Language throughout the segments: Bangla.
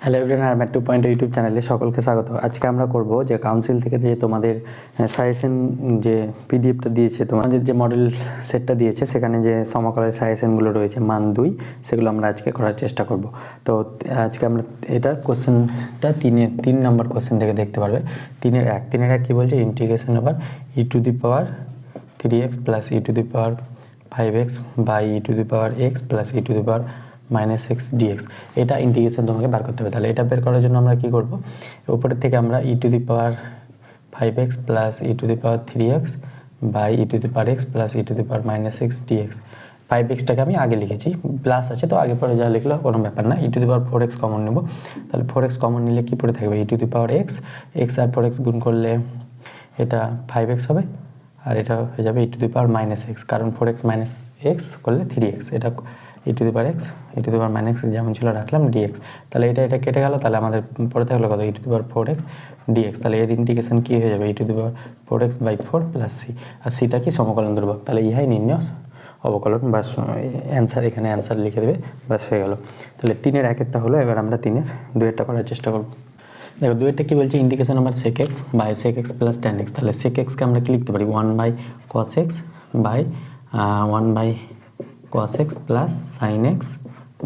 হ্যালো এভরিওয়ান, আর ম্যাট 2.0 ইউটিউব চ্যানেলে সকলকে স্বাগত। আজকে আমরা করব যে কাউন্সিল থেকে যে তোমাদের সাজেশন যে পিডিএফটা দিয়েছে, তোমাদের যে মডেল সেটটা দিয়েছে সেখানে যে সমকালের সাজেশনগুলো রয়েছে মান 2, সেগুলো আমরা আজকে করার চেষ্টা করব। তো আজকে আমরা এটা কোশ্চেনটা 3 নম্বর কোশ্চেন থেকে দেখতে পারবে। 3.1 কী বলছে, integration over e⁻3x plus e⁻5x by e⁻x plus e⁻−x dx, এটা ইন্টিগ্রেশন তোমাকে বার করতে হবে। তাহলে এটা বের করার জন্য আমরা কি করব, উপরের থেকে আমরা e⁻5x plus e⁻3x by e⁻x plus e⁻−x dx, 5xটাকে আমি আগে লিখেছি, প্লাস আছে তো আগে পরে যা লিখলেও কোনো ব্যাপার না। e⁻4x কমন নেব, তাহলে 4x কমন নিলে কি পড়ে থাকবে, e⁻x, x আর 4x গুণ করলে এটা 5x হবে, আর এটা হয়ে যাবে e⁻−x, কারণ 4x মাইনাস x করলে 3x, এটা e⁻x e⁻−x যেমন ছিল রাখলাম dx। তাহলে এটা কেটে গেল, তাহলে আমাদের পরে থাকলো কত, e⁻4x dx। তাহলে এর ইন্টিগ্রেশন কী হয়ে যাবে, e⁻4x বাই 4 প্লাস c, আর সিটা কি সমকলন ধ্রুবক। তাহলে ইহাই নির্ণয় অবকলন বা অ্যান্সার, এখানে অ্যান্সার লিখে দেবে, ব্যাস হয়ে গেল। তাহলে 3.1 হলো, এবার আমরা 3.2 করার চেষ্টা করব। দেখো 2টা কী বলছে, ইন্টিগ্রেশন আমার sec x by sec x plus tan x। তাহলে sec xকে আমরা কি লিখতে পারি, 1/cos x by 1/cos x plus sin x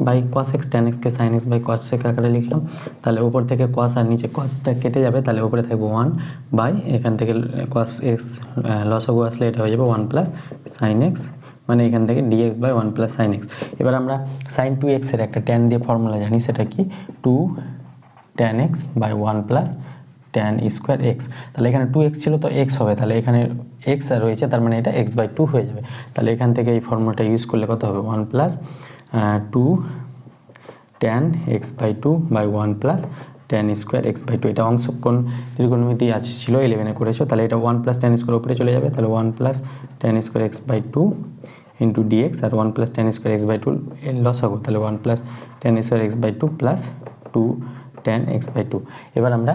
by cos x, tan x কে sin x by cos x আকারে লিখলাম। তাহলে উপর থেকে cos আর নিচে cosটা কেটে যাবে, তাহলে উপরে থাকবে 1 বাই, এখান থেকে cos x লসাগু আসলে এটা হয়ে যাবে 1 প্লাস sin x, মানে এখান থেকে dx by 1 plus sin x। এবার আমরা sin 2x এর একটা tan দিয়ে ফর্মুলা জানি, সেটা কি 2 tan x by 1 plus tan square x। তাহলে এখানে 2x ছিল তো x হবে, তাহলে এখানে x আর রয়েছে, তার মানে এটা x বাই 2 হয়ে যাবে। তাহলে এখান থেকে এই ফর্মুলাটা ইউজ করলে কত হবে, 1 plus 2 tan x by 2 by 1 plus tan square x by 2। এটা অংশকোণ ত্রিকোণমিতি আছে ছিল 11-এ করেছো, তাহলে এটা 1 প্লাস tan স্কোয়ার উপরে চলে যাবে, তাহলে 1 plus tan square x by 2 into dx, আর 1 plus tan square x by 2 লসাগু, তাহলে 1 plus tan square x by 2 plus 2 tan x by 2। এবার আমরা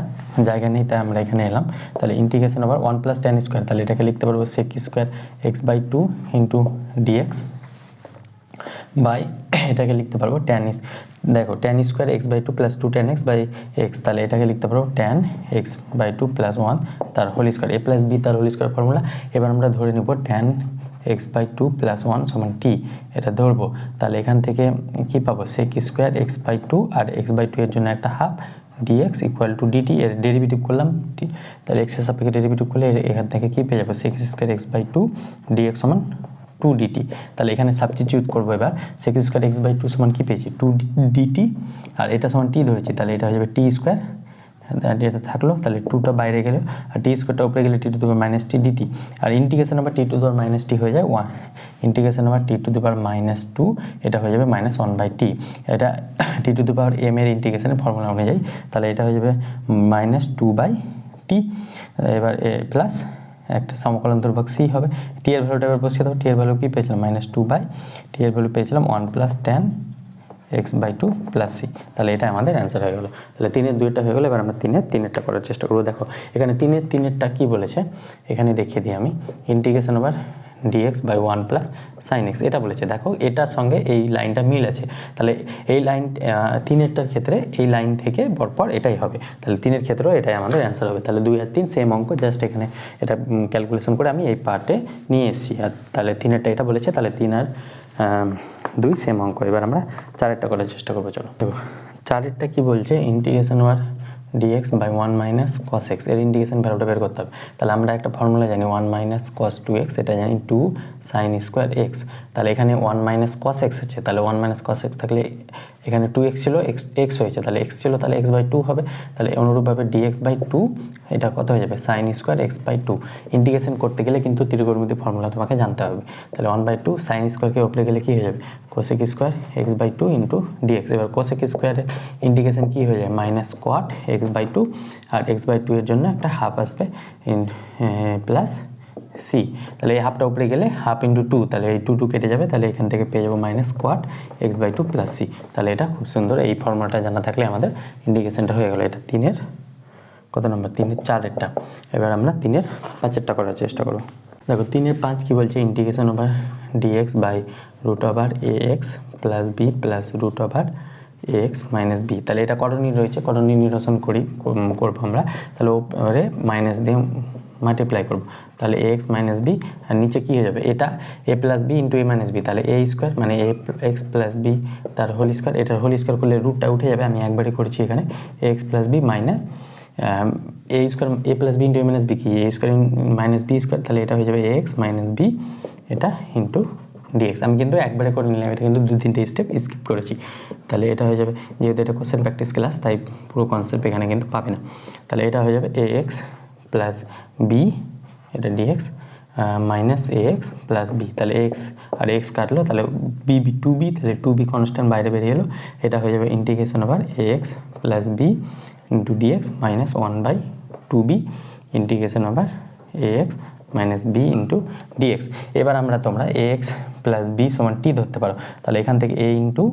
জায়গা নেই, তাই আমরা এখানে এলাম। তাহলে ইন্টিগ্রেশন আবার 1 প্লাস tan স্কোয়ার, তাহলে এটাকে লিখতে পারবো sec square x by 2 into dx by, এটাকে লিখতে পারবো tan, দেখো tan square x by 2 plus 2 tan x by x, তাহলে এটাকে লিখতে পারবো tan x বাই 2 প্লাস 1 তার whole square, a plus b তার হোল স্কোয়ার ফর্মুলা। এবার আমরা ধরে নেব tan x বাই 2 প্লাস 1 সমান t, এটা ধরবো। তাহলে এখান থেকে কি পাবো, sec স্কোয়ার x বাই 2 আর x বাই 2 এর জন্য একটা half dx equal to dt, এর ডেরিভেটিভ করলাম, তাহলে x এর সাপেক্ষে ডেরিভেটিভ করলে এখান থেকে কি পেয়ে যাবো, sec square x by 2 dx সমান 2 dt। তাহলে এখানে সাবস্টিটিউট করবো, এবার sec স্কোয়ার x বাই 2 সমান কি পেয়েছি, 2 dt, আর এটা সমান t ধরেছি, তাহলে এটা হয়ে যাবে t স্কোয়ার, এটা থাকলো, তাহলে 2টা বাইরে গেলে আর টি স্কোয়ারটা উপরে গেলে T to the power minus T dt, আর ইন্টিগ্রেশন আবার T to the power minus টি হয়ে যায় 1, ইন্টিগ্রেশন আবার T to the power minus 2, এটা হয়ে যাবে মাইনাস 1/t। এটা টি টু দি পাওয়ার m এর ইন্টিগ্রেশনের ফর্মুলা অনুযায়ী, তাহলে এটা হয়ে যাবে মাইনাস 2/t। এবার প্লাস একটা সমকলন ধ্রুবক c হবে, টি এর ভ্যালুটা এবার বসিয়ে দেবো, টি এর ভ্যালু কি পেয়েছিলাম, মাইনাস 2/t এর ভ্যালু পেয়েছিলাম 1 plus tan x by 2 plus c। তাহলে এটা আমাদের অ্যান্সার হয়ে গেলো। তাহলে 3.2 হয়ে গেলো। এবার আমরা 3.3 করার চেষ্টা করবো। দেখো এখানে 3.3 কী বলেছে, এখানে দেখিয়ে দিই আমি, integration over dx by 1 plus sine X, এটা বলেছে। দেখো এটার সঙ্গে এই লাইনটা মিল আছে, তাহলে এই লাইন 3-এরটার ক্ষেত্রে এই লাইন থেকে পরপর এটাই হবে, তাহলে 3-এর ক্ষেত্রেও এটাই আমাদের অ্যান্সার হবে। তাহলে 2 আর 3 সেম অঙ্ক, জাস্ট এখানে এটা ক্যালকুলেশন করে আমি এই পার্টে নিয়ে এসেছি। আর তাহলে 3-এরটা এটা বলেছে, তাহলে 3 আর 2 সেম অঙ্ক। এবার আমরা 4-এরটা করার চেষ্টা করবো। চলো দেখো 4-এরটা কী বলছে, integration over dx by 1 minus cos x, এর ইন্টিগ্রেশন ভ্যালুটা বের করতে হবে। তাহলে আমরা একটা ফর্মুলা জানি 1 মাইনাস cos 2x, এটা জানি 2 sin স্কোয়ার x। তাহলে এখানে 1 মাইনাস cos x আছে, তাহলে 1 মাইনাস cos x থাকলে এখানে 2x ছিল, x হয়েছে, তাহলে x ছিল, তাহলে x বাই 2 হবে। তাহলে অনুরূপভাবে dx বাই 2 এটা কত হয়ে যাবে, sin square x by 2। Integration করতে গেলে কিন্তু ত্রিকোণমিতি ফর্মুলা তোমাকে জানতে হবে। তাহলে 1/2 sin স্কোয়ারকে উপরে গেলে কী হয়ে যাবে, cosec square x by 2 into dx। এবার cosec স্কোয়ারের ইন্টিগ্রেশন কী হয়ে যায়, মাইনাস cot x বাই 2, আর x বাই 2 এর জন্য একটা হাফ আসবে প্লাস c। তাহলে এই হাফটা উপরে গেলে হাফ ইন্টু 2, তাহলে এই 2 কেটে যাবে, তাহলে এখান থেকে পেয়ে যাবো minus cot x by 2 plus c। তাহলে এটা খুব সুন্দর, এই ফর্মুলাটা জানা থাকলে আমাদের ইন্টিগ্রেশনটা হয়ে গেলো। এটা 3-এর কত নম্বর, 3-এর 4-এরটা। এবার আমরা 3-এর 5-এরটা করার চেষ্টা করবো। দেখো 3-এর 5 কী বলছে, integration over dx by root over ax plus b plus root over X minus B. তাহলে এটা করণীয় রয়েছে, করণীয় নিরসন করবো আমরা। তাহলে ওপরে মাইনাস দিয়ে মাল্টিপ্লাই করবো, তাহলে এ এক্স মাইনাস বি, আর নিচে কী হয়ে যাবে, এটা এ প্লাস বি ইন্টু এ মাইনাস বি, তাহলে এ স্কোয়ার মানে এ এক্স প্লাস বি তার হোল স্কোয়ার, এটার হোল স্কোয়ার করলে রুটটা উঠে যাবে, আমি একবারই করেছি এখানে, এ এক্স প্লাস বি মাইনাস এ স্কোয়ার, এ প্লাস বি ইন্টু এ মাইনাস বি কি এ স্কোয়ার মাইনাস বি স্কোয়ার, তাহলে এটা হয়ে যাবে এ এক্স মাইনাস বি এটা ইন্টু ডিএক্স। আমি কিন্তু একবারে করে নিলাম, এটা কিন্তু 2-3টে স্টেপ স্কিপ করেছি। তাহলে এটা হয়ে যাবে, যেহেতু এটা কোশ্চেন প্র্যাকটিস ক্লাস তাই পুরো কনসেপ্ট এখানে কিন্তু পাবে না। তাহলে এটা হয়ে যাবে এ এক্স প্লাস বি এটা dx minus A X plus B, তাহলে এক্স আর এক্স কাটলো, তাহলে বি বি টু বি, তাহলে টু বি কনস্ট্যান্ট বাইরে বেরিয়ে এলো, এটা হয়ে যাবে integration over A X plus B into dx minus 1/2b integration over A X minus B into dx. এবার তোমরা এ এক্স প্লাস বি সমান টি ধরতে পারো, তাহলে এখান থেকে এ ইন্টু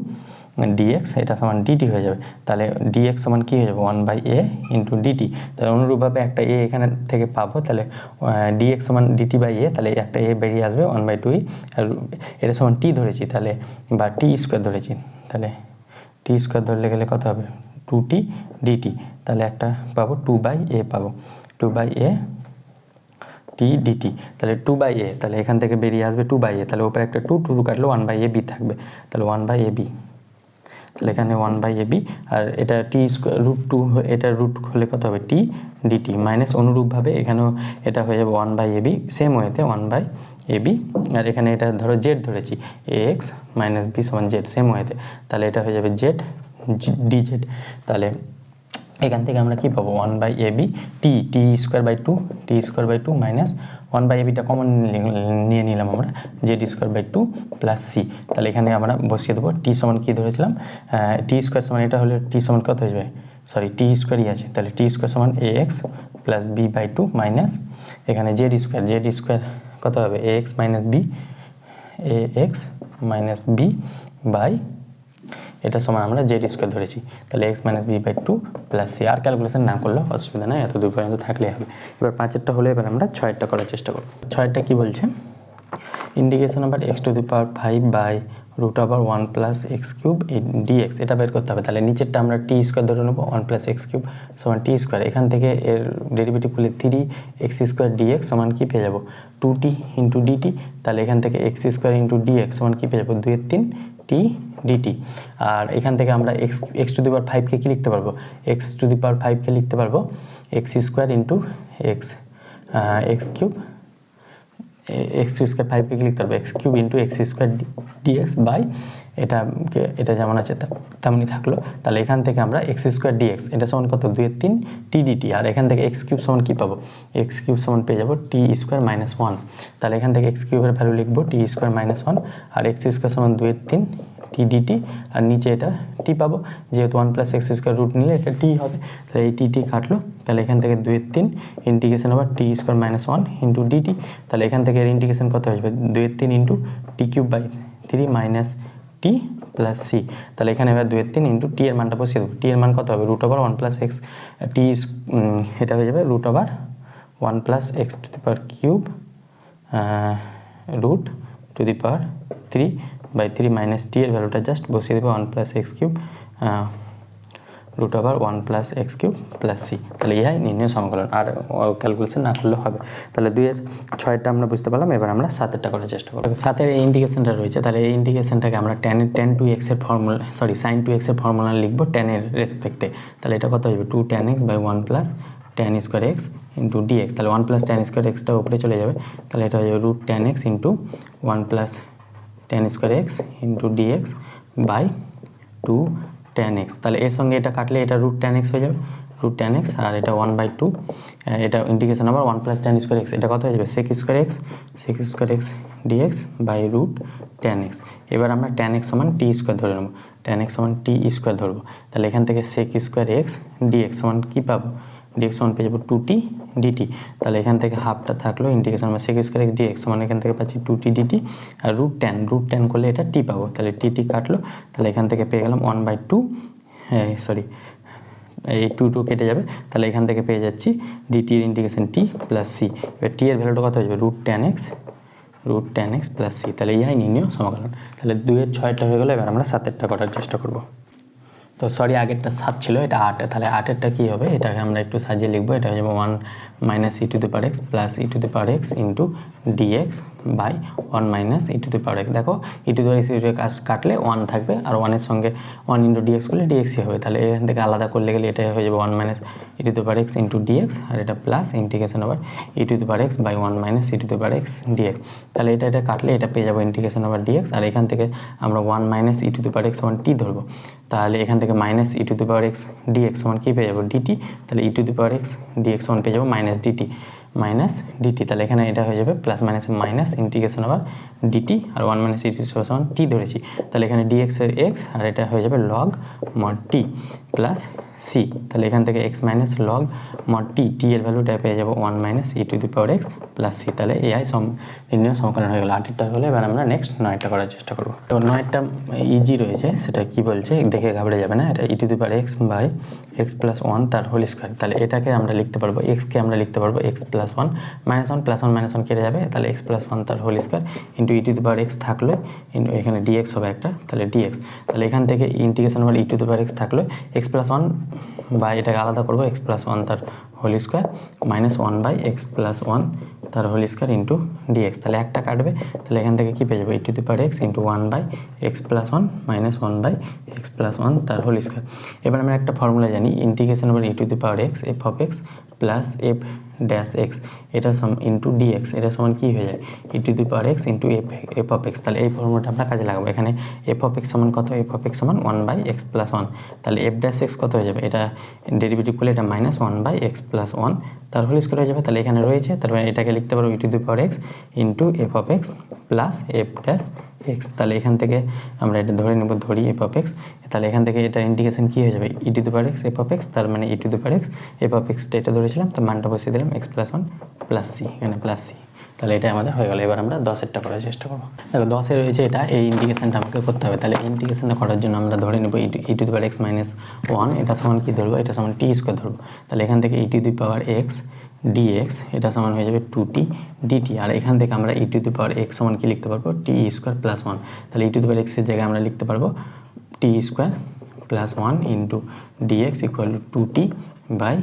ডিএক্স এটা সমান ডিটি হয়ে যাবে, তাহলে ডিএক্স সমান কী হয়ে যাবে 1/a ইন্টু ডিটি। তাহলে অনুরূপভাবে একটা এ এখানে থেকে পাবো, তাহলে ডিএক্স সমান ডিটি বাই এ, তাহলে একটা এ বেরিয়ে আসবে 1/2e, আর এটা সমান টি ধরেছি তাহলে, বা টি স্কোয়ার ধরেছি, তাহলে টি স্কোয়ার ধরলে গেলে কত হবে 2t ডিটি, তাহলে একটা পাবো 2/a পাবো 2/a টি ডিটি, তাহলে 2/a, তাহলে এখান থেকে বেরিয়ে আসবে 2/a, তাহলে ওপরে একটা 2 কাটলো 1/ab থাকবে, তাহলে 1/ab, তাহলে এখানে 1/ab, আর এটা টি স্কোয়ার √2, এটা রুট হলে কত হবে টি ডিটি মাইনাস অনুরূপভাবে এখানেও এটা হয়ে যাবে 1/ab, সেম ওয়েতে 1/ab, আর এখানে এটা ধরো জেড ধরেছি এ এক্স মাইনাস বি সমান জেড, সেম ওয়েতে, তাহলে এটা হয়ে যাবে জেড ডিজেড। তাহলে এখান থেকে আমরা কি পাবো 1/ab T square by two minus 1/abটা কমন নিয়ে নিলাম আমরা, Z square by 2 plus C. তাহলে এখানে আমরা বসিয়ে দেবো টি সমান কী ধরেছিলাম, টি স্কোয়ার সমান এটা হলে টি সমান কত হয়ে যাবে, সরি টি স্কোয়ারই আছে, তাহলে টি স্কোয়ার সমান A X plus B by 2 minus এখানে জেড স্কোয়ার কত হবে A X minus B by এটা সমান আমরা জেড স্কোয়ার ধরেছি, তাহলে X minus B by 2 plus C. আর ক্যালকুলেশন না করলেও অসুবিধা নেই, এত দূর পর্যন্ত থাকলেই হবে। এবার 5-এরটা হলে এবার আমরা 6-এরটা করার চেষ্টা করব। 6-এরটা কী বলছে, integration over X to the power 5 by root over 1 plus X cube DX, এটা বের করতে হবে। তাহলে নিচেরটা আমরা টি স্কোয়ার ধরে নেবো 1 প্লাস এক্স কিউব সমান টি স্কোয়ার, এখান থেকে এর ডেরিভেটিভ করলে 3x স্কোয়ার ডিএক্স সমান কী পেয়ে যাবো 2t ইন্টু ডিটি, তাহলে এখান থেকে এক্স স্কোয়ার ইন্টু ডিএক্স সমান কী পেয়ে যাবো 2/3 টি ডিটি। আর এখান থেকে আমরা এক্স টু দি পাওয়ার 5কে কী লিখতে পারবো, এক্স টু দি পাওয়ার 5কে লিখতে পারবো X square into X cube, X square 5কে লিখতে পারবো X cube into X square dx by এটা যেমন আছে তেমনই থাকলো। তাহলে এখান থেকে আমরা এক্স স্কোয়ার ডিএক্স এটা সমান কত 2/3 টি ডিটি, আর এখান থেকে এক্স কিউব সমান কী পাবো, এক্স কিউব সমান পেয়ে যাবো টি স্কোয়ার মাইনাস 1, তাহলে এখান থেকে এক্স কিউবের ভ্যালু লিখবো টি স্কোয়ার মাইনাস 1, আর এক্স স্কোয়ার সমান 2/3 টি ডিটি, আর নিচে এটা টি পাবো, যেহেতু 1 প্লাস এক্স স্কোয়ার রুট নিলে এটা টি হবে, তাহলে এই টি কাটলো, তাহলে এখান থেকে 2/3 ইন্টিগ্রেশন ওভার টি স্কোয়ার মাইনাস 1 ইন্টু ডিটি, তাহলে এখান থেকে এর ইন্টিগ্রেশন কত হয়ে যাবে 2/3 into T cube by 3 minus T plus C. তাহলে এখানে এবার 2/3 ইন্টু টি এর মানটা বসিয়ে দেবো, টি এর মান কত হবে √ 1 প্লাস এক্স টি, এটা হয়ে যাবে √ 1 plus X to the power cube root to the power 3/3 minus T এর ভ্যালুটা জাস্ট বসিয়ে দেবো 1 plus X cube √ 1 plus X cube plus C. তাহলে ইহাই নির্ণয় সমাকলন, আর ক্যালকুলেশন না করলে হবে। তাহলে 2-এর 6-টা আমরা বুঝতে পারলাম, এবার আমরা 7-এরটা করার চেষ্টা করব। 7-এর এই ইন্টিগ্রেশনটা রয়েছে, তাহলে এই ইন্টিগ্রেশনটাকে আমরা tan টু এক্সের ফর্মুলা, সরি sin টু এক্সের ফর্মুলা লিখবো tan এর রেসপেক্টে। তাহলে এটা কত হবে 2 tan x by 1 plus tan square X into dx, তাহলে 1 প্লাস tan স্কোয়ার এক্সটা উপরে চলে যাবে, তাহলে এটা হয়ে যাবে √ tan x into 1 plus tan square X into DX by 2 tan x, তাহলে এর সঙ্গে এটা কাটলে এটা √ tan x হয়ে যাবে √ tan x, আর এটা 1/2 এটা ইন্টিগ্রেশন আবার 1 প্লাস tan স্কোয়ার এক্স, এটা কত হয়ে যাবে sec square x DX by √ tan x। এবার আমরা tan x সমান টি স্কোয়ার ধরে নেবো, tan x সমান টি স্কোয়ার ধরবো, তাহলে এখান থেকে sec স্কোয়ার এক্স ডিএক্স সমান কী পাবো, ডিএক্স সমান পেয়ে যাবো 2t ডিটি, তাহলে এখান থেকে হাফটা থাকলো ইন্টিগ্রেশন বা sec স্কোয়ার এক্স ডিএক্স সমান এখান থেকে পাচ্ছি 2t ডিটি, আর √ tan করলে এটা টি পাবো, তাহলে টি কাটলো, তাহলে এখান থেকে পেয়ে গেলাম 1/2, সরি এই 2 কেটে যাবে, তাহলে এখান থেকে পেয়ে যাচ্ছি ডিটির ইন্টিগ্রেশন টি প্লাস সি। এবার টি এর ভ্যালুটা কত হয়ে যাবে √ tan x প্লাস সি, তাহলে ইহাই নির্ণয় সমাকলন। তাহলে 2-এর 6-টা হয়ে গেলো, এবার আমরা 7-এরটা করার চেষ্টা করব। তো সরি আগেরটা 7 ছিল, এটা 8, তাহলে 8এরটা কী হবে, এটাকে আমরা একটু সাজিয়ে লিখবো। এটা হয়ে যাবে 1 minus E to the power X plus E to the power X into DX by 1 minus E to the power X. দেখো E to the power x কাটলে 1 থাকবে, আর 1-এর সঙ্গে 1 ইন্টু ডিএক্স করলে ডিএক্সই হবে। তাহলে এখান থেকে আলাদা করলে গেলে এটা হয়ে যাবে 1 minus E to the power X into dx, আর এটা plus integration over E to the power X by 1 minus E to the power X dx. তাহলে এটা কাটলে এটা পেয়ে যাবো ইন্টিগ্রেশন ওভার ডিএক্স, আর এখান থেকে আমরা 1 minus E to the power X সমান টি ধরবো। তাহলে এখান থেকে minus E to the power X dx সমান কী পেয়ে যাবো, ডিটি। তাহলে E to the power X dx সমান পেয়ে যাবো মাইনাস ডিটি, তাহলে এখানে এটা হয়ে যাবে plus minus minus integration over dt, আর 1 মাইনাস ই টু সমান টি ধরেছি। তাহলে এখানে ডিএক্স এর এক্স, আর এটা হয়ে যাবে log mod T plus C. তাহলে এখান থেকে X minus log mod T, T এর ভ্যালুটা পেয়ে যাবো 1 minus E to the power X plus C. তাহলে এআই নির্ণয় সমকলন হয়ে গেল। 8টা হলে এবার আমরা নেক্সট 9টা করার চেষ্টা করবো। তো 9টা ইজি রয়েছে, সেটা কি বলছে দেখে ঘাবড়ে যাবে না। এটা E to the power X by x plus 1 তার হোল স্কোয়ার। তাহলে এটাকে আমরা লিখতে পারবো, এক্সকে আমরা লিখতে পারবো X plus 1 minus 1 plus 1 minus 1 কেটে যাবে। তাহলে এক্স প্লাস 1 তার whole square into E to the power X থাকলো, এখানে ডিএক্স হবে একটা, তাহলে ডিএক্স। তাহলে এখান থেকে integration over E to the power X থাকলো এক্স প্লাস 1 বা এটাকে আলাদা করবো এক্স প্লাস 1 তার whole square minus 1 by x plus 1 তার হোল স্কোয়ার ইন্টু ডিএক্স। তাহলে একটা কাটবে, তাহলে এখান থেকে কী পেয়ে যাবো E to the power X into 1 by x plus 1 minus 1 by x plus 1 তার হোল স্কোয়ার। এবার আমরা একটা ফর্মুলা জানি, integration over E to the power X F of x plus F dash X, এটা ইন্টু ডিএক্স, এটা সমান কী হয়ে যায় E to the power X into F of X. তাহলে এই ফর্মুলাটা আমরা কাজে লাগাবো। এখানে এফ অফ এক্স সমান কত, এফ অফ এক্স সমান 1 বাই এক্স প্লাস 1। তাহলে এফ ড্যাশ এক্স কত হয়ে যাবে, এটা ডেরিভেটিভ করলে এটা মাইনাস 1 বাই এক্স প্লাস 1 তার হোল স্কোয়ার হয়ে যাবে। তাহলে এখানে রয়েছে, তারপরে এটাকে লিখতে পারবো E to the power X into F of x plus F dash X. তাহলে এখান থেকে আমরা এটা ধরে নেব, ধরি এফ অফ এক্স। তাহলে এখান থেকে এটা ইন্টিগ্রেশন কী হয়ে যাবে E to the power X F of X, তার মানে E to the power X F of এক্সটা এটা ধরেছিলাম, তার মানটা বসিয়ে দিলাম এক্স প্লাস 1 প্লাস সি, এখানে প্লাস সি। তাহলে এটা আমাদের হয়ে গেল। এবার আমরা 10এরটা করার চেষ্টা করবো। দেখো 10এ রয়েছে এটা, এই ইন্টিগ্রেশনটা আমাকে করতে হবে। তাহলে ইন্টিগ্রেশনটা করার জন্য আমরা ধরে নেব E to the power X minus 1, এটা সমান কী ধরবো, এটা সমান টি স্কোয়ার ধরবো। তাহলে এখান থেকে E to the power X dx, এটা সমান হয়ে যাবে 2t ডিটি, আর এখান থেকে আমরা ই টু দি পাওয়ার এক্স সমান কি লিখতে পারবো, টি স্কোয়ার প্লাস 1। তাহলে ই টু দি পাওয়ার এক্সের জায়গায় আমরা লিখতে পারবো T square plus 1 into dx equal to 2t by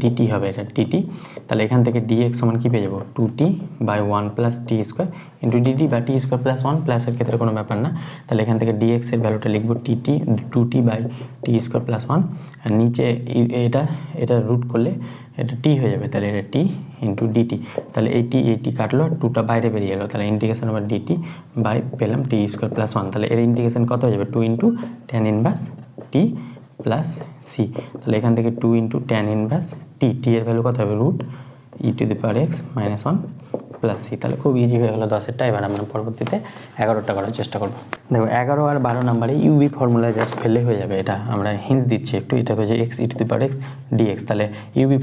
dt হবে, এটা ডিটি। তাহলে এখান থেকে ডিএক্স সমান কী পেয়ে যাবো 2t by 1 plus T square into DT বা টি স্কোয়ার প্লাস 1, প্লাসের ক্ষেত্রে কোনো ব্যাপার না। তাহলে এখান থেকে ডিএক্সের ভ্যালুটা লিখবো টিটি 2t by T square plus 1, আর নিচে এটা রুট করলে এটা টি হয়ে যাবে। তাহলে এটা টি ইন্টু ডিটি। তাহলে এইটি কাটলো, 2টা বাইরে বেরিয়ে গেলো। তাহলে ইন্টিগ্রেশন আবার ডিটি বাই পেলাম টি স্কোয়ার প্লাস 1। তাহলে এর ইন্টিগ্রেশন কত হয়ে যাবে 2 into tan inverse T plus C. তাহলে এখান থেকে 2 ইন্টু ট্যান ইনভার্স টি এর ভ্যালু কত হবে root E to the power X minus 1 plus C. তাহলে খুব ইজি হয়ে গেলো 10এরটা। এবার আমরা পরবর্তীতে 11টা করার চেষ্টা করবো। দেখো 11 আর 12 নাম্বারে ইউবি ফর্মুলায় জাস্ট ফেলে হয়ে যাবে, এটা আমরা হিন্স দিচ্ছি একটু। এটা হচ্ছে X E to the power X dx. তাহলে ইউবি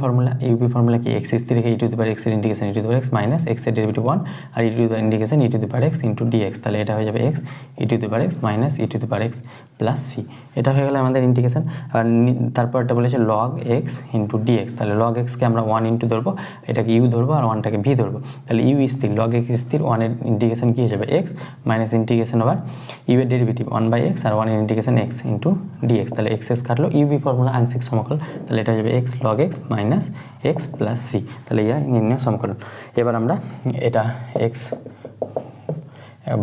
ফর্মুলা কি, এক্স স্থির রেখে ই টু দি পাওয়ার এক্সের integration E to the power X minus এক্সের ডেরিভেটিভ 1 আর E to the power integration E to the power X into dx. তাহলে এটা হয়ে যাবে X E to the power X minus E to the power X plus C. এটা হয়ে গেলে আমাদের ইন্টিগ্রেশন। আর তারপরটা বলেছে লগ এক্স ইন্টু ডিএক্স। তাহলে লগ এক্সকে আমরা 1 ইন্টু ধরবো, এটাকে ইউ ধরবো, আর 1টাকে ভি ধরবো। তাহলে ইউ স্থির, লগ এক্স স্থির, 1-এর ইন্টিগ্রেশন কী হয়ে যাবে এক্স মাইনাস ইন্টিগ্রেশন আবার ইউ এর ডেরিভেটিভ 1 বাই এক্স আর 1-এর ইন্টিগ্রেশন এক্স ইন্টু ডিএক্স। তাহলে এক্স এক্স কাটলো, ইউবি ফর্মুলা আংশিক সমকলন। তাহলে এটা হয়ে যাবে X log X minus X plus C. তাহলে ইয়া নির্ণয় সমকলন। এবার আমরা এটা এক্স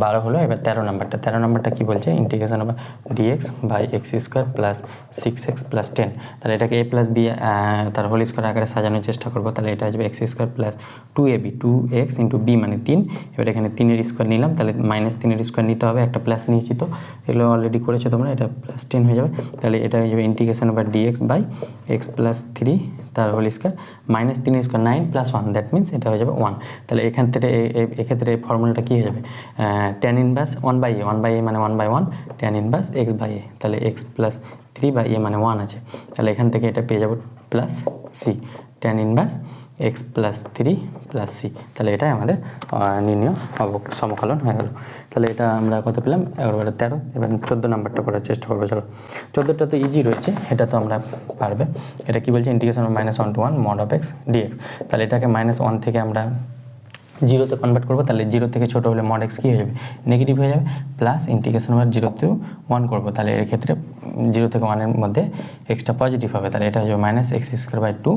12 হলো। এবার 13 নাম্বারটা কী বলছে, ইন্টিগ্রেশন আবার DX by X square plus 6x plus 10। তাহলে এটাকে এ প্লাস বি তার হোল স্কোয়ার আকারে সাজানোর চেষ্টা করবো। তাহলে এটা আসবে X square plus 2ab 2x into B মানে 3। এবার এখানে 3-এর স্কোয়ার নিলাম, তাহলে মাইনাস 3-এর স্কোয়ার নিতে হবে, একটা প্লাস নিয়েছি, তো এগুলো অলরেডি করেছো তোমরা, এটা প্লাস 10 হয়ে যাবে। তাহলে এটা হয়ে যাবে ইন্টিগ্রেশন আবার ডিএক্স বাই এক্স প্লাস 3 তার whole square minus 3 square 9 plus 1, that means এটা হয়ে যাবে 1। তাহলে এখান থেকে এক্ষেত্রে এই ফর্মুলাটা কী হয়ে যাবে, ট্যান ইনভার্স 1 বাই এ মানে 1 by 1 tan inverse X by A. তাহলে এক্স প্লাস 3 বাই এ মানে 1 আছে। তাহলে এখান থেকে এটা পেয়ে যাবো plus C, tan inverse X plus 3 plus C. তাহলে এটাই আমাদের নির্ণয় সমকলন হয়ে গেল। তাহলে এটা আমরা কত পেলাম, 11 13। এবার 14 নাম্বারটা করার চেষ্টা করবো। চলো 14টা তো ইজি রয়েছে, এটা তো আমরা পারবে। এটা কি বলছে, integration -1 to 1 mod of x dx। তাহলে এটাকে -1 থেকে আমরা জিরোতে কনভার্ট করবো, তাহলে জিরো থেকে ছোটো হলে মড এক্স কী হয়ে যাবে, নেগেটিভ হয়ে যাবে, প্লাস ইন্টিগ্রেশন ওভার 0 to 1 করবো, তাহলে এর ক্ষেত্রে 0 থেকে 1-এর মধ্যে এক্সটা পজিটিভ হবে, তাহলে এটা হয়ে যাবে minus x square by 2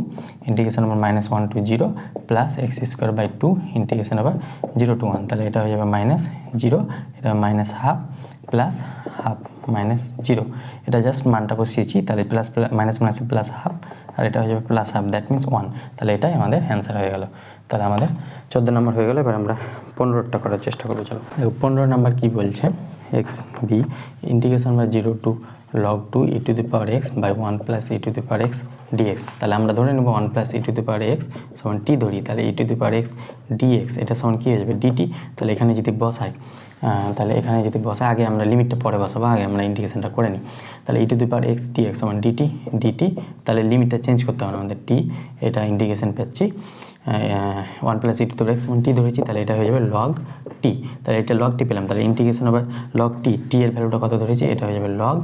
integration over -1 to 0 plus x square by 2 integration over 0 to 1, তাহলে এটা হয়ে যাবে -0, এটা minus half plus half minus 0, এটা জাস্ট মানটা বসিয়েছি, তাহলে প্লাস মাইনাস মাইনাসে প্লাস হাফ, আর এটা হয়ে যাবে প্লাস হাফ, দ্যাট মিনস 1, তাহলে এটাই আমাদের অ্যান্সার হয়ে গেল। তাহলে আমাদের 14 নম্বর হয়ে গেল। এবার আমরা 15টা করার চেষ্টা করবো। চলো দেখো 15 নম্বর কী বলছে, x b integration by 0 to log 2 e to the power x by 1 plus e to the power x dx, তাহলে আমরা ধরে নেব 1 plus e to the power x সমান t ধরি, তাহলে e to the power x dx এটা সমান কী হয়ে যাবে dt, তাহলে এখানে যদি বসাই আগে আমরা লিমিটটা পরে বসাবো, আগে আমরা ইন্টিগ্রেশনটা করে নিই, তাহলে e to the power x dx সমান dt, তাহলে লিমিটটা চেঞ্জ করতে হবে আমাদের t, এটা ইন্টিগ্রেশন পাচ্ছি 1 plus e to the power x সমান t ধরেছি, তাহলে এটা হয়ে যাবে log t, তাহলে এটা log t পেলাম, তাহলে ইন্টিগ্রেশন আবার log t এর ভ্যালুটা কত ধরেছি, এটা হয়ে যাবে log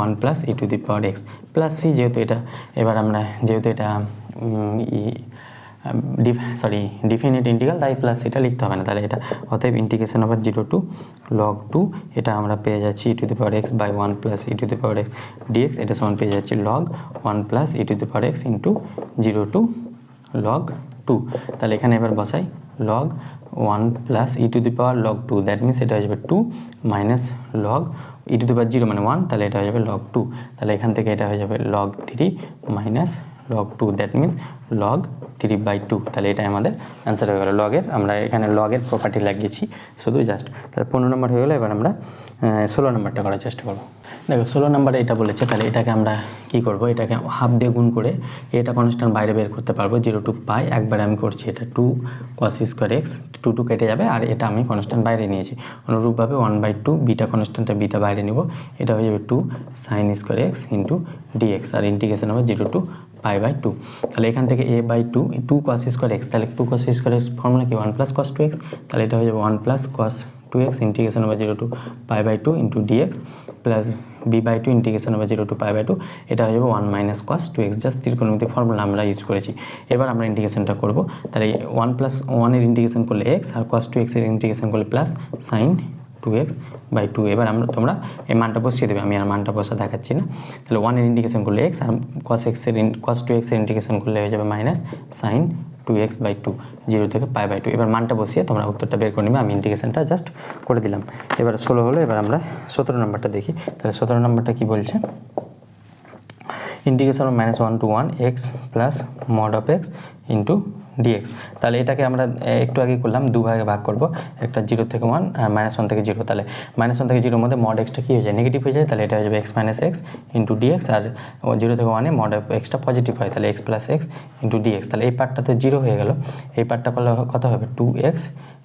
1 plus e to the power x plus c, যেহেতু এটা এবার আমরা যেহেতু এটা ডিফিনিট ইন্টিগ্রাল, তাই প্লাস এটা লিখতে হবে না, তাহলে এটা অতএব ইন্টিগ্রেশন ওভার 0 to log 2 এটা আমরা পেয়ে যাচ্ছি e to the power x by 1 plus e to the power x dx, এটা সমান পেয়ে যাচ্ছি log 1 plus e to the power x into 0 to log 2, তাহলে এখানে এবার বসাই log 1 plus e to the power log 2, that means এটা হয়ে যাবে 2 minus log e to the power 0 মানে 1, তাহলে এটা হয়ে যাবে log 2, তাহলে এখান থেকে এটা হয়ে যাবে log 3 minus log 2, that means log 3/2, তাহলে এটাই আমাদের অ্যান্সার হয়ে গেল। লগের আমরা এখানে লগের প্রপার্টি লাগিয়েছি শুধু জাস্ট, তাহলে 15 নম্বর হয়ে গেলো। এবার আমরা 16 নম্বরটা করার চেষ্টা করবো। দেখো 16 নম্বরে এটা বলেছে, তাহলে এটাকে আমরা কি করব, এটাকে হাফ দিয়ে গুণ করে এটা কনস্ট্যান্ট বাইরে বের করতে পারবো, 0 to পাই, একবারে আমি করছি এটা 2 cos স্কোয়ার এক্স, 2 কেটে যাবে, আর এটা আমি কনস্ট্যান্ট বাইরে নিয়েছি, অনুরূপভাবে 1/2 বিটা কনস্ট্যান্টটা বিটা বাইরে নিব, এটা হয়ে যাবে 2 sin square X into dx, আর ইন্টিগ্রেশন হবে 0 to π/2, তাহলে এখান থেকে a/2 2 cos স্কোয়ার এক্স, তাহলে 2 cos স্কোয়ার এক্স ফর্মুলা কি 1 plus cos 2x, তাহলে এটা হয়ে যাবে 1 plus cos 2x ইন্টিগ্রেশন হবে 0 to π/2 into dx plus b/2 integration হবে 0 to π/2, এটা হয়ে যাবে 1 minus cos 2x, জাস্ট ত্রিকোণমিতিক ফর্মুলা আমরা ইউজ করেছি। এবার আমরা ইন্টিগ্রেশনটা করব, তাহলে 1 plus 1 এর ইন্টিগ্রেশন করলে x, আর cos 2x এর ইন্টিগ্রেশন করলে প্লাস sin 2x/2, এবার তোমরা এই মানটা বসিয়ে দেবে, আমি আর মানটা বসা দেখাচ্ছি না, তাহলে 1 এর ইন্টিগ্রেশন করলে x, আর cos 2x এর ইন্টিগ্রেশন করলে হয়ে যাবে মাইনাস sin 2x/2 0 থেকে π/2, এবার মানটা বসিয়ে তোমরা উত্তরটা বের করে নেবে, আমি ইন্টিগ্রেশনটা জাস্ট করে দিলাম। এবার 16 হলো, এবার আমরা 17 নম্বরটা দেখি, তাহলে 17 নম্বরটা কি বলছে, integration of -1 to 1 x plus mod of x into dx, তাহলে এটাকে আমরা একটু আগে করলাম, দুভাগে ভাগ করব, একটা 0 থেকে 1 আর -1 থেকে 0, তাহলে -1 থেকে 0 মধ্যে মড এক্সটা কী হয়ে যায়, নেগেটিভ হয়ে যায়, তাহলে এটা হয়ে যাবে x minus x into dx, আর 0 থেকে 1 মড অফ এক্সটা পজিটিভ হয়, তাহলে x plus x into dx, তাহলে এই পার্টটা তো 0 হয়ে গেল, এই পার্টটা করলে কত হবে 2x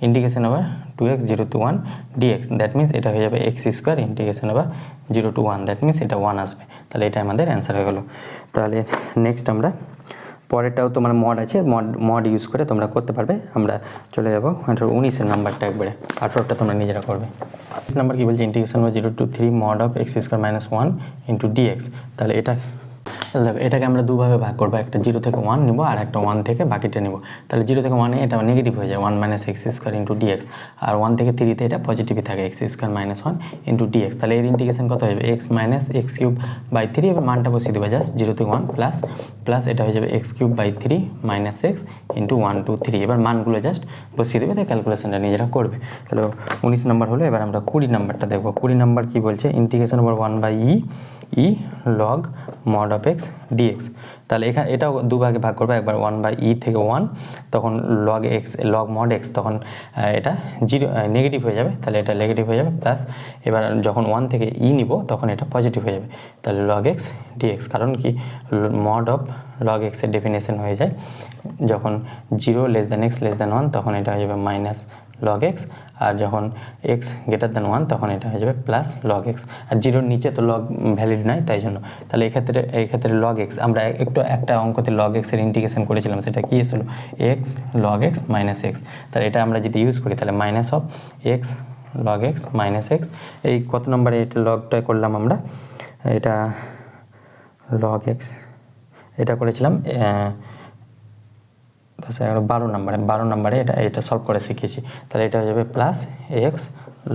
integration over 2x 0 to 1 dx, that means এটা হয়ে যাবে x square integration over 0 to 1, that means এটা 1 আসবে, তাহলে এটা আমাদের অ্যান্সার হয়ে গেলো। তাহলে নেক্সট আমরা পরেরটাও তোমার মড আছে, মড ইউজ করে তোমরা করতে পারবে, আমরা চলে যাবো 19 নাম্বারটা, একবারে 18টা তোমরা নিজেরা করবে। 19 নাম্বার কি বলছে, integration 0 to 3 mod of x square minus 1 into dx, তাহলে এটাকে আমরা দুভাবে ভাগ করবো, একটা 0 থেকে 1 নিব, আর একটা 1 থেকে বাকিটা নিব, তাহলে 0 থেকে 1 এটা নেগেটিভ হয়ে যায় 1 minus x square into dx, আর 1 থেকে 3তে এটা পজিটিভই থাকে X square minus 1 into dx, তাহলে এর ইন্টিগ্রেশন কত হবে X minus x cube by 3, এবার মানটা বসিয়ে দেবো জাস্ট 0 থেকে 1 প্লাস এটা হয়ে যাবে x cube by 3 minus x into 1 2 3, এবার মানগুলো জাস্ট বসিয়ে দেবে, তাই ক্যালকুলেশনটা নিজেরা করবে। তাহলে 19 নম্বর হলো, এবার আমরা 20 নাম্বারটা দেখবো। 20 নাম্বার কি বলছে, integration over 1/e log mod of x dx, তাহলে এটাও দুভাগে ভাগ করবো, একবার 1/e থেকে 1, তখন log mod x, তখন এটা 0 নেগেটিভ হয়ে যাবে, তাহলে এটা নেগেটিভ হয়ে যাবে, প্লাস এবার যখন 1 থেকে e নিব তখন এটা পজিটিভ হয়ে যাবে, তাহলে log x dx, কারণ কি mod of log x এর ডেফিনেশন হয়ে যায় যখন 0 less than x less than 1, তখন এটা হয়ে যাবে মাইনাস log x, আর যখন x গ্রেটার দ্যান 1 তখন এটা হয়ে যাবে প্লাস log x, আর 0-র নিচে তো log ভ্যালিড নাই, তাই জন্য তাহলে এই ক্ষেত্রে log x, আমরা একটা অঙ্কতে log x এর ইন্টিগ্রেশন করেছিলাম, সেটা কি ছিল x log x minus x, তাহলে এটা আমরা যদি ইউজ করি তাহলে minus of x log x minus x, এই কত নম্বরে এটা লগটা করলাম আমরা, এটা log x এটা করেছিলাম 12 নম্বরে এটা সলভ করে শিখেছি। তাহলে এটা হয়ে যাবে plus X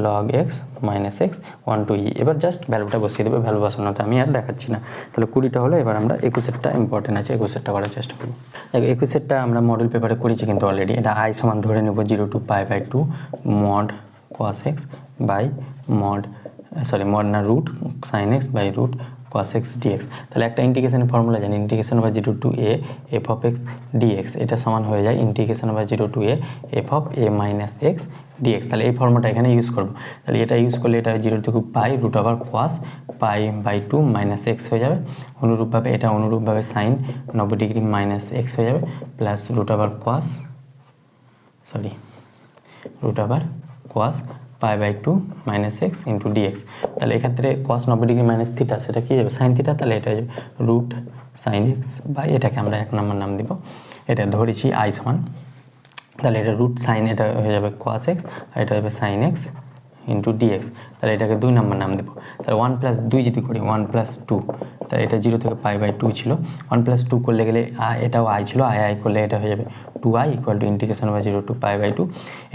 log X minus X 1 to E. এবার জাস্ট ভ্যালুটা বসিয়ে দেবে, ভ্যালু বসানোতে আমি আর দেখাচ্ছি না। তাহলে 20টা হলো। এবার আমরা 21এরটা ইম্পর্টেন্ট আছে, 21এরটা করার চেষ্টা করব। 21এরটা আমরা মডেল পেপারে করেছি কিন্তু অলরেডি। এটা আই সমান ধরে নেব 0 to π/2 mod cos x by mod root sine x by root cos x dx। তাহলে একটা ইন্টিগ্রেশনের ফর্মুলা জানি, integration by 0 to a f of x dx, এটা সমান হয়ে যায় integration by 0 to a f of a মাইনাস x dx। তাহলে এই ফর্মুলাটা এখানে ইউজ করব। তাহলে এটা ইউজ করলে এটা 0 থেকে pi root over cos π/2 minus X হয়ে যাবে। অনুরূপভাবে সাইন 90 ডিগ্রি মাইনাস এক্স হয়ে যাবে plus root over cos π/2 minus x into dx. তাহলে এক্ষেত্রে cos 90 ডিগ্রি মাইনাস থিটা, সেটা কি যাবে সাইন থিটা। তাহলে এটা রুট সাইন এক্স বাই এটাকে আমরা 1 নম্বর নাম দিব, এটা ধরেছি আই সমান। তাহলে এটা রুট সাইন, এটা হয়ে যাবে cos x আর এটা হবে সাইন এক্স ইন্টু ডিএক্স। তাহলে এটাকে 2 নম্বর নাম দেবো। তাহলে 1 প্লাস 2 যদি করি 1 প্লাস 2, তাহলে এটা 0 থেকে π/2 ছিল। 1 প্লাস 2 করলে গেলে এটাও আই ছিল, আই করলে এটা হয়ে যাবে 2i equal to integration by 0 to π/2।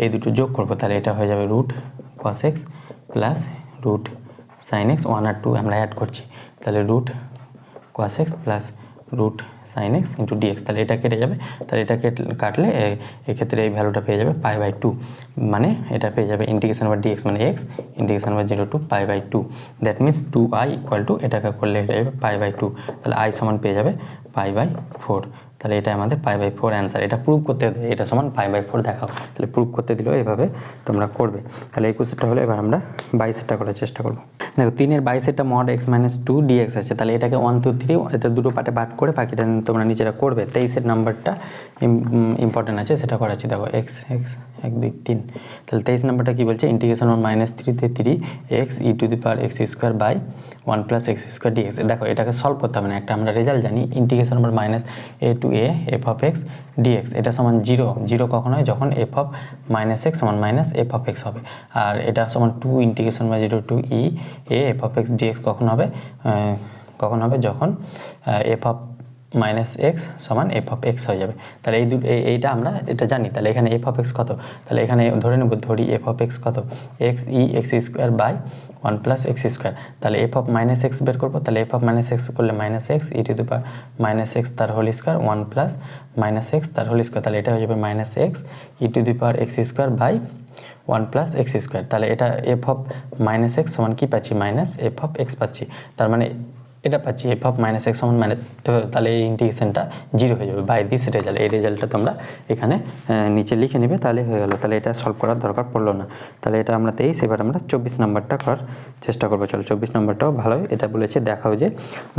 এই দুটো যোগ করবো, তাহলে এটা হয়ে যাবে root cos x plus root sine X. 1 আর 2 আমরা অ্যাড করছি, তাহলে root cos x plus root sine x into dx. তাহলে এটা কেটে যাবে, তাহলে এটা কাটলে এক্ষেত্রে এই ভ্যালুটা পেয়ে যাবে π/2, মানে এটা পেয়ে যাবে ইন্টিগ্রেশন বাই ডিএক্স মানে X integration by 0 to π/2। That means 2i equal to এটাকে করলে এটা যাবে π/2। তাহলে i সমান পেয়ে যাবে π/4। তাহলে এটা আমাদের π/4 অ্যান্সার। এটা প্রুভ করতে দেবে এটা সমান π/4 দেখাও। তাহলে প্রুভ করতে দিলেও এভাবে তোমরা করবে। তাহলে 21টা হলো। এবার আমরা 22টা করার চেষ্টা করবো। দেখো 3-এর 22টা মড x মাইনাস 2 dx আছে। তাহলে এটাকে 1 2 3 এটা দুটো পার্টে ভাগ করে বাকিটা তোমরা নিজেরা করবে। 23-এর নাম্বারটা ইম্পর্টেন্ট আছে, সেটা করাচ্ছি। দেখো x 1 2 3। তাহলে 23 নাম্বারটা কি বলছে, ইন্টিগ্রেশন মাইনাস 3 তে 3 x e to the power x square by 1 plus x square dx. দেখো এটাকে সলভ করতে হবে না, একটা আমরা রেজাল্ট জানি integration number minus a to a f of x dx। এটা সমান 0 কখন হয়, যখন f of মাইনাস এক্স সমান মাইনাস f of x হবে। আর এটা সমান 2 integration by 0 to e a f of x dx কখন হবে, যখন f of মাইনাস এক্স সমান এফ অফ এক্স হয়ে যাবে। তাহলে এইটা আমরা এটা জানি। তাহলে এখানে এফ অফ এক্স কত, তাহলে এখানে ধরি এফ অফ এক্স কত, x e x square by 1 plus x square. তাহলে এফ অফ মাইনাস এক্স বের করবো। তাহলে এফ অফ মাইনাস এক্স করলে minus x E to the power minus x তার whole square 1 plus minus x তার হোল স্কোয়ার। তাহলে এটা হয়ে যাবে minus x E to the power x square by 1 plus x square. তাহলে এটা এফ অফ মাইনাস এক্স সমান কি পাচ্ছি, মাইনাস এফ অফ এক্স পাচ্ছি। তার মানে এটা পাচ্ছি এফ অফ মাইনাস এক্স সমান মাইনাস। তাহলে এই ইন্টিগ্রেশনটা 0 হয়ে যাবে বাই দিস রেজাল্ট। এই রেজাল্টটা তোমরা এখানে নিচে লিখে নেবে, তাহলে হয়ে গেল। তাহলে এটা সলভ করার দরকার পড়লো না। তাহলে এটা আমরা 23। এবার আমরা 24 নাম্বারটা করার চেষ্টা করবো। চলো 24 নাম্বারটাও ভালোই। এটা বলেছে দেখাও যে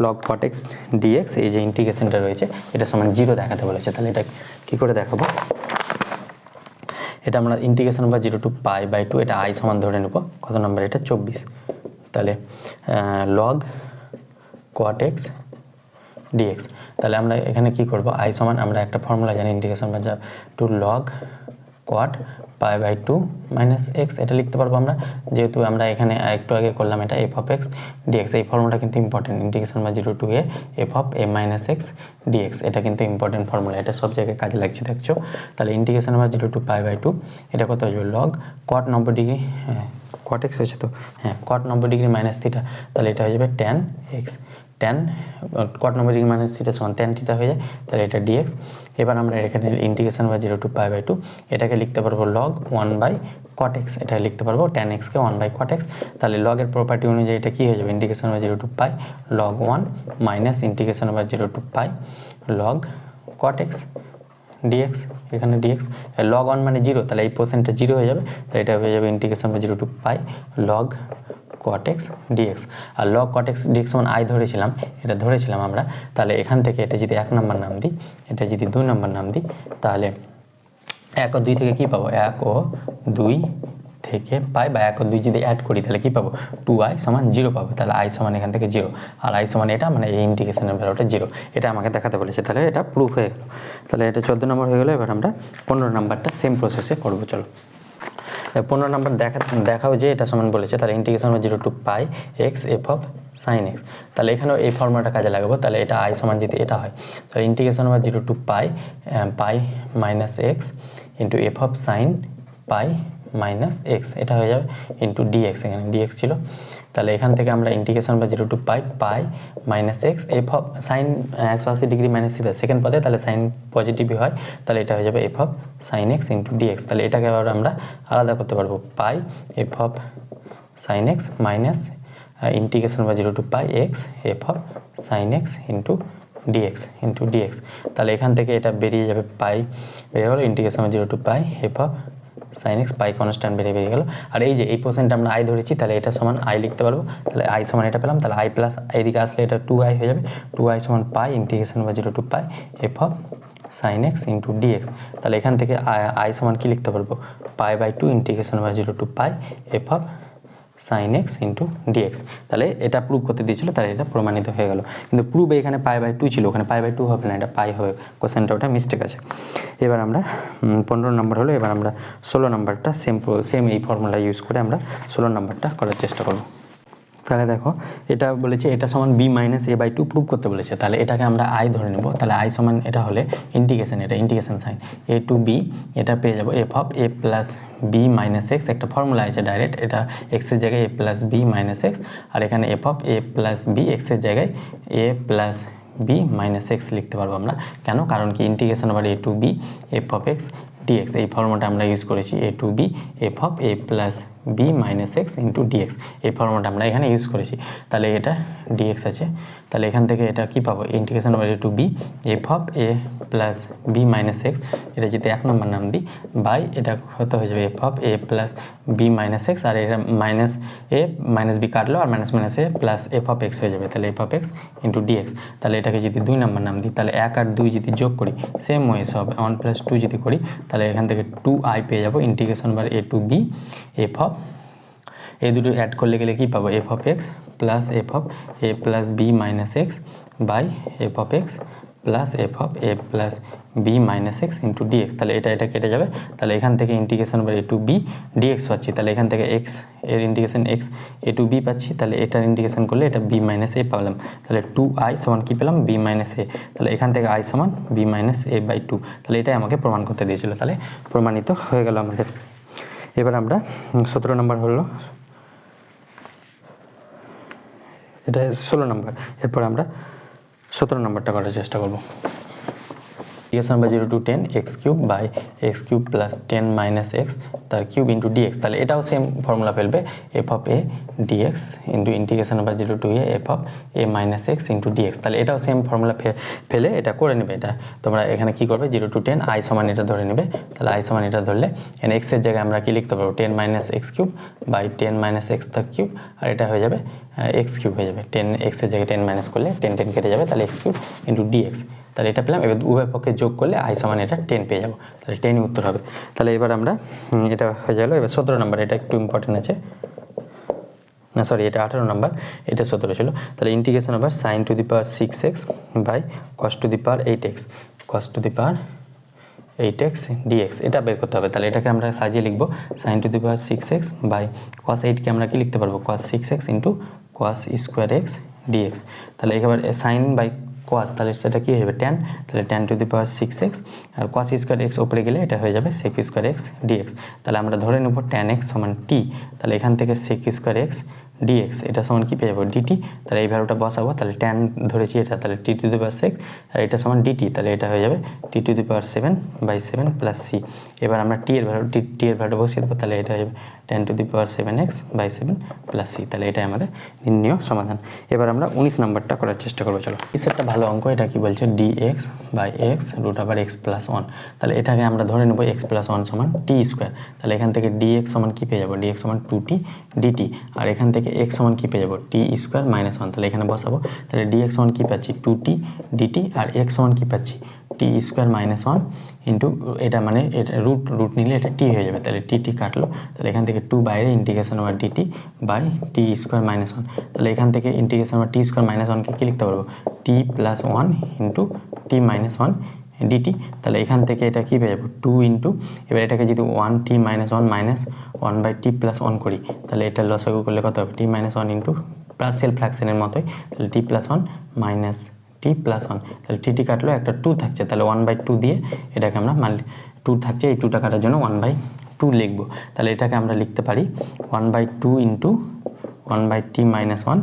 লগ cot x dx, এই যে ইন্টিগ্রেশনটা রয়েছে এটা সমান 0 দেখাতে বলেছে। তাহলে এটা কী করে দেখাবো, এটা আমরা ইন্টিগ্রেশন বা 0 টু π/2 এটা i সমান ধরে নেব। কত নম্বর এটা, 24। তাহলে লগ cot x dx। তাহলে আমরা এখানে কি করব, i সমান আমরা একটা ফর্মুলা জানি ইন্টিগ্রেশন বা to log cot π/2 minus x, এটা লিখতে পারবো আমরা, যেহেতু আমরা এখানে একটু আগে করলাম এটা এফ অফ এক্স ডিএক্স। এই ফর্মুলাটা কিন্তু ইম্পর্টেন্ট, ইন্টিগ্রেশন বা 0 to a f of a minus x dx. এটা কিন্তু ইম্পর্টেন্ট ফর্মুলা, এটা সব জায়গায় কাজে লাগছে দেখছো। তাহলে ইন্টিগ্রেশন বা 0 টু π/2 এটা কত আসবে, log cot 90 degree, cot x হয়েছে তো, cot 90 ডিগ্রি মাইনাস থিটা। তাহলে এটা হয়ে যাবে tan x, cot 90 degree minus theta সমান tan থিটা হয়ে যায়। তাহলে এটা ডিএক্স। এবার আমরা এখানে ইন্টিগ্রেশন বা 0 টু π/2 এটাকে লিখতে পারবো লগ 1 বাই cot x, এটা লিখতে পারবো tan x কে 1 বাই cot x। তাহলে লগের প্রপার্টি অনুযায়ী এটা কি হয়ে যাবে, ইন্টিগ্রেশন বা 0 টু π লগ 1 মাইনাস ইন্টিগ্রেশন বা 0 to π log cot x dx। এখানে dx লগ 1 মানে 0, তাহলে এই পোর্শনটা 0 হয়ে যাবে। তাহলে এটা হয়ে যাবে ইন্টিগ্রেশন বা 0 to π log cot x dx। আর log cot x dx সমান i ধরেছিলাম, এটা ধরেছিলাম আমরা। তাহলে এখান থেকে এটা যদি 1 নম্বর নাম দিই, এটা যদি 2 নম্বর নাম দিই, তাহলে 1 ও 2 থেকে কি পাবো, 1 ও 2 থেকে পাই বা 1 ও 2 যদি অ্যাড করি তাহলে কি পাবো, 2i সমান 0 পাবো। তাহলে i সমান এখান থেকে 0 আর i সমান এটা, মানে এই ইন্টিগ্রেশনের ভ্যালুটা 0, এটা আমাকে দেখাতে বলেছে। তাহলে এটা প্রুফ হয়ে গেল। তাহলে এটা 14 নম্বর হয়ে গেল। এবার আমরা 15 নাম্বারটা সেম প্রসেসে করবো। চলো 15 নম্বর দেখাও যে এটা সমান বলেছে, তাহলে integration by 0 to pi x F of sine x. তাহলে এখানেও এই ফর্মুলাটা কাজে লাগাবো। তাহলে এটা আই সমান যদি এটা হয়, তাহলে integration by 0 to pi minus x into F of sine pi minus x, এটা হয়ে যাবে ইন্টু ডিএক্স, এখানে ডিএক্স ছিল। তাহলে এখান থেকে আমরা integration by 0 to pi minus x F of sine 180 degree minus theta second পদে, তাহলে সাইন পজিটিভই হয়, তাহলে এটা হয়ে যাবে f of sine x into dx. তাহলে এটাকে আবার আমরা আলাদা করতে পারবো, pi f of sine x minus integration by 0 to pi x F of sine x into dx. তাহলে এখান থেকে এটা বেরিয়ে যাবে, পাই বেরিয়ে গেলো, integration by 0 to pi f of sine x, pi constant বেরিয়ে গেল। আর এই যে এই পার্সেন্ট আমরা আই ধরেছি, তাহলে এটা সমান আই লিখতে পারবো। তাহলে আই সমান এটা পেলাম, তাহলে আই প্লাস এইদিকে আসলে এটা 2i হয়ে যাবে, 2i সমান pi integration by 0 to pi f of sine x into dx. তাহলে এখান থেকে আই সমান কি লিখতে পারবো, pi by 2 integration by 0 to pi f of sine x into dx. তাহলে এটা প্রুভ করতে দিয়েছিল, তাহলে এটা প্রমাণিত হয়ে গেল। কিন্তু প্রুভে এখানে পাই বাই 2 ছিল, ওখানে পাই বাই 2 হবে না, এটা পাই হবে, কোশ্চেনটা ওটা মিস্টেক আছে। এবার আমরা 15 নম্বর হলো, এবার আমরা 16 নম্বরটা সেম এই ফর্মুলা ইউজ করে আমরা 16 নম্বরটা করার চেষ্টা করব। তাহলে দেখো এটা বলেছে এটা সমান b minus a by 2 prove করতে বলেছে, তাহলে এটাকে আমরা আই ধরে নেব। তাহলে আই সমান এটা হলে ইন্টিগ্রেশন, এটা integration sign a to b, এটা পেয়ে যাবো f of a plus b minus x, একটা ফর্মুলা আছে ডাইরেক্ট, এটা এক্সের জায়গায় a plus b minus x, আর এখানে f of a plus b, এক্সের জায়গায় a plus b minus x লিখতে পারবো আমরা। কেন? কারণ কি ইন্টিগ্রেশন আবার a to b f of x dx, এই ফর্মুলাটা আমরা ইউজ করেছি, a to b f of a plus b minus x into dx, এই ফর্মুলাটা আমরা এখানে ইউজ করেছি। তাহলে এটা ডিএক্স আছে, তাহলে এখান থেকে এটা কি পাবো, integration by a to b f of a plus b minus x, এটা যদি 1 নম্বর নাম দিই, বাই এটা কত হয়ে যাবে f of a plus b minus x, আর এটা মাইনাস এ মাইনাস বি কাটলো, আর minus minus a plus f of x হয়ে যাবে, তাহলে f of x into dx. তাহলে এটাকে যদি 2 নম্বর নাম দিই, তাহলে 1 আর 2 যদি যোগ করি সেম ওয়ে সব 1 প্লাস 2 যদি করি, তাহলে এখান থেকে 2i পেয়ে যাবো, integration bar a to b f of, এই দুটো অ্যাড করলে গেলে কি পাবো, f of x plus f of a plus b minus x by f of x plus f of a plus b minus x into dx. তাহলে এটা কেটে যাবে, তাহলে এখান থেকে integration by a to b dx পাচ্ছি, তাহলে এখান থেকে এক্স এর integration x a to b পাচ্ছি, তাহলে এটার ইন্টিগ্রেশন করলে এটা বি মাইনাস এ পাবলাম, তাহলে 2i সমান কী পেলাম, বি মাইনাস এ। তাহলে এখান থেকে আই সমান বি মাইনাস এ বাই 2, তাহলে এটাই আমাকে প্রমাণ করতে দিয়েছিল, তাহলে প্রমাণিত হয়ে গেল আমাদের। এবার আমরা 17 নম্বর হলো, এটা 16 নম্বর, এরপর আমরা 17 নম্বরটা করার চেষ্টা করব। Integration by 0 to 10 x cube by x cube plus 10 minus x তার কিউব ইন্টু ডিএক্স। তাহলে এটাও সেম ফর্মুলা ফেলবে, f of a dx into integration by 0 to a f of a minus x into dx. তাহলে এটাও সেম ফর্মুলা ফেলে এটা করে নেবে। এটা তোমরা এখানে কি করবে, 0 টু 10 আই সমান এটা ধরে নেবে, তাহলে আই সমান এটা ধরলে এখানে এক্সের জায়গায় আমরা কি লিখতে পারবো, 10 minus x cube by 10 minus x তার কিউব, আর এটা হয়ে যাবে এক্স কিউব হয়ে যাবে, 10 এক্সের জায়গায় 10 মাইনাস করলে 10 কেটে যাবে, তাহলে এক্স কিউব ইন্টু ডিএক্স। তাহলে এটা পেলাম, এবার উভয় পক্ষে যোগ করলে আই সমান এটা 10 পেয়ে যাবো, তাহলে 10ই উত্তর হবে। তাহলে এবার আমরা এটা হয়ে গেল। এবার 17 নম্বর, এটা একটু ইম্পর্টেন্ট আছে, না সরি এটা 18 নম্বর, এটা 17 ছিল। তাহলে ইন্টিগ্রেশন আবার sine to the power 6x by cos to the power 8x cos to the power 8x dx, এটা বের করতে হবে। তাহলে এটাকে আমরা সাজিয়ে লিখবো, sine to the power 6x by cos 8কে আমরা কি লিখতে পারবো, cos 6x into cos square x dx. তাহলে একেবারে সাইন বাই কস, তাহলে সেটা কি হয়ে যাবে, ট্যান, তাহলে tan to the power 6x, আর কস স্কোয়ার এক্স ওপরে গেলে এটা হয়ে যাবে সেক স্কোয়ার এক্স ডিএক্স। তাহলে আমরা ধরে নেব ট্যান এক্স সমান টি, তাহলে এখান থেকে সেক স্কোয়ার এক্স ডিএক্স এটা সমান কি পেয়ে যাবো, ডিটি। তাহলে এই ভ্যালুটা বসাবো, তাহলে ট্যান ধরেছি এটা, তাহলে টি টু দি পাওয়ার 6, আর এটা সমান ডিটি, তাহলে এটা হয়ে যাবে t to the power 7 by 7 plus c. এবার আমরা টি এর ভ্যালুটা বসিয়ে দেবো, তাহলে এটা হয়ে যাবে tan to the power 7x by 7 plus C. তাহলে এটাই আমাদের নির্ণয় সমাধান। এবার আমরা 19 নম্বরটা করার চেষ্টা করবো। চলো, একটা ভালো অঙ্ক, এটা কি বলছে, dx বাই এক্স রুট আবার এক্স প্লাস 1। তাহলে এটাকে আমরা ধরে নেবো এক্স প্লাস 1 সমান টি স্কোয়ার। তাহলে এখান থেকে dx সমান কী পেয়ে যাবো, dx সমান 2t dt, আর এখান থেকে x সমান কী পেয়ে যাবো, টি স্কোয়ার মাইনাস 1। তাহলে এখানে বসাবো, তাহলে dx সমান কী পাচ্ছি, 2t dt, আর x সমান কী পাচ্ছি, টি স্কোয়ার মাইনাস 1 ইন্টু এটা মানে এটা রুট নিলে এটা টি হয়ে যাবে, তাহলে টি কাটলো। তাহলে এখান থেকে 2 বাইরে integration over dt by T square minus 1। তাহলে এখান থেকে ইন্টিগ্রেশন ওভার টি স্কোয়ার মাইনাস 1কে কী লিখতে পারবো, t plus 1 into t minus 1 dt. তাহলে এখান থেকে এটা কী পেয়ে যাবো 2 ইন্টু, এবার এটাকে যদি 1t minus 1 minus 1/t plus 1 করি তাহলে এটা লসাগু করলে কত হবে, t মাইনাস 1 ইন্টু প্লাস সেল ফ্র্যাকশনের মতোই, তাহলে t plus 1 minus t plus 1, তাহলে টি কাটলো একটা 2 থাকছে, তাহলে 1/2 দিয়ে এটাকে আমরা 2 থাকছে, এই 2টা কাটার জন্য 1/2 লিখবো। তাহলে এটাকে আমরা লিখতে পারি 1/2 into 1/t minus 1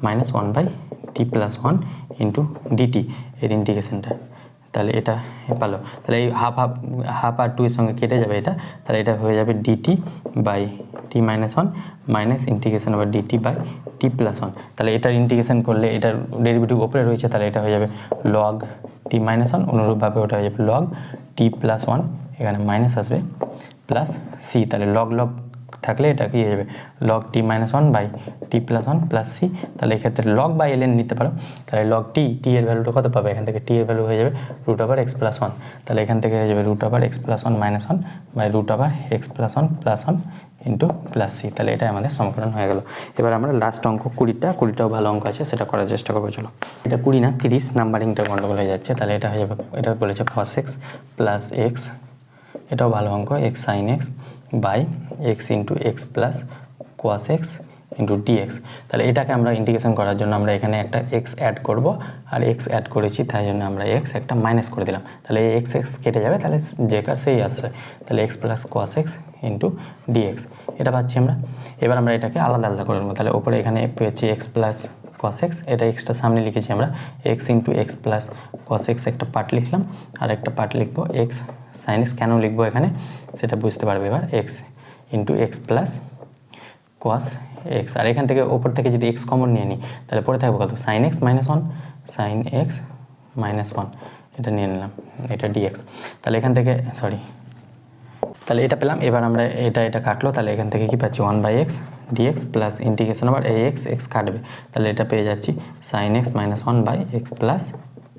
minus 1/t plus 1 into dt এর ইন্টিগ্রেশনটা। তাহলে এটা পালো, তাহলে এই হাফ আর 2 এর সঙ্গে কেটে যাবে এটা, তাহলে এটা হয়ে যাবে dt by t minus 1 minus integration আবার ডিটি বাই টি প্লাস 1। তাহলে এটার ইন্টিগ্রেশন করলে এটার ডেরিভেটিভ ওপরে রয়েছে, তাহলে এটা হয়ে যাবে লগ টি মাইনাস 1, অনুরূপভাবে ওটা হয়ে যাবে লগ টি প্লাস 1, এখানে মাইনাস আসবে প্লাস সি, তাহলে লগ থাকলে এটা কি হয়ে যাবে log t minus 1 by t plus 1 plus C. তাহলে এক্ষেত্রে লগ বাই এলএন নিতে পারো, তাহলে লগ টি এর ভ্যালুটা কত পাবে, এখান থেকে টি এর ভ্যালু হয়ে যাবে √x প্লাস 1, তাহলে এখান থেকে হয়ে যাবে √x plus 1 minus 1 by √x plus 1 plus 1 into plus C. তাহলে এটা আমাদের সমীকরণ হয়ে গেল। এবার আমরা লাস্ট অঙ্ক 20টাও ভালো অঙ্ক আছে, সেটা করার চেষ্টা করবো। চলো, এটা 20 না 30, নাম্বারিংটা গন্ডগোল হয়ে যাচ্ছে। তাহলে এটা হয়ে যাবে, এটা বলেছে cos x প্লাস এক্স, এটাও ভালো অঙ্ক, x sine x by x into x plus cos x into dx. তাহলে এটাকে আমরা ইন্টিগ্রেশন করার জন্য আমরা এখানে একটা এক্স অ্যাড করব, আর এক্স অ্যাড করেছি তাই জন্য আমরা এক্স একটা মাইনাস করে দিলাম, তাহলে এই এক্স কেটে যাবে, তাহলে যে কার সেই আসছে, তাহলে x plus cos x into dx এটা পাচ্ছি আমরা। এবার আমরা এটাকে আলাদা আলাদা করে নেবো, তাহলে ওপরে এখানে পেয়েছি এক্স প্লাস cos x, এটা এক্সটা সামনে লিখেছি আমরা, x into x plus cos x একটা পার্ট লিখলাম, আর একটা পার্ট লিখবো এক্স সাইন এক্স, কেন লিখবো এখানে সেটা বুঝতে পারবে এবার, x into x plus cos x, আর এখান থেকে ওপর থেকে যদি এক্স কমন নিয়ে নিই তাহলে পরে থাকবো কত, sine x minus 1, sine x minus 1 এটা নিয়ে নিলাম, এটা ডিএক্স। তাহলে এখান থেকে তাহলে এটা পেলাম। এবার আমরা এটা কাটলো, তাহলে এখান থেকে কি পাচ্ছি 1/x ডিএক্স প্লাস ইন্টিগ্রেশন আবার এই এক্স কাটবে, তাহলে এটা পেয়ে যাচ্ছি sine x minus 1/x plus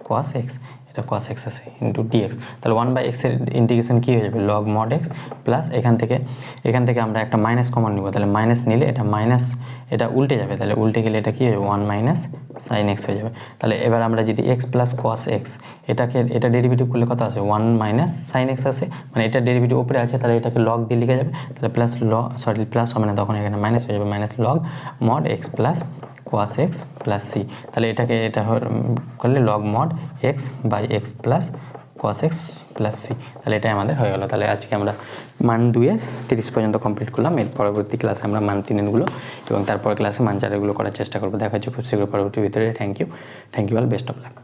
cos x, এটা cos x আছে ইন্টু ডিএক্স। তাহলে 1/x এর ইন্টিগ্রেশন কী হয়ে যাবে লগ মড x প্লাস এখান থেকে আমরা একটা মাইনাস কমন নিব, তাহলে মাইনাস নিলে এটা উল্টে যাবে, তাহলে উল্টে গেলে এটা কী হবে 1 মাইনাস সাইন এক্স হয়ে যাবে। তাহলে এবার আমরা যদি এক্স প্লাস cos x এটা ডেরিভেটিভ করলে কত আছে 1 মাইনাস সাইন এক্স আছে, মানে এটা ডেরিভেটিভ উপরে আছে, তাহলে এটাকে লগ দিয়ে লিখে যাবে, তাহলে প্লাস হবে না, তখন এখানে মাইনাস হয়ে যাবে, minus log mod x plus cos x plus C. তাহলে এটা করলে log mod x by x plus cos x plus C, তাহলে এটাই আমাদের হয়ে গেলো। তাহলে আজকে আমরা মান 2 30 পর্যন্ত কমপ্লিট করলাম, এর পরবর্তী ক্লাসে আমরা মান 3 এবং তারপর ক্লাসে মান 4 করার চেষ্টা করবো। দেখা হচ্ছে খুব শীঘ্র পরবর্তী ভিডিওতে। Thank you all, best of lakh.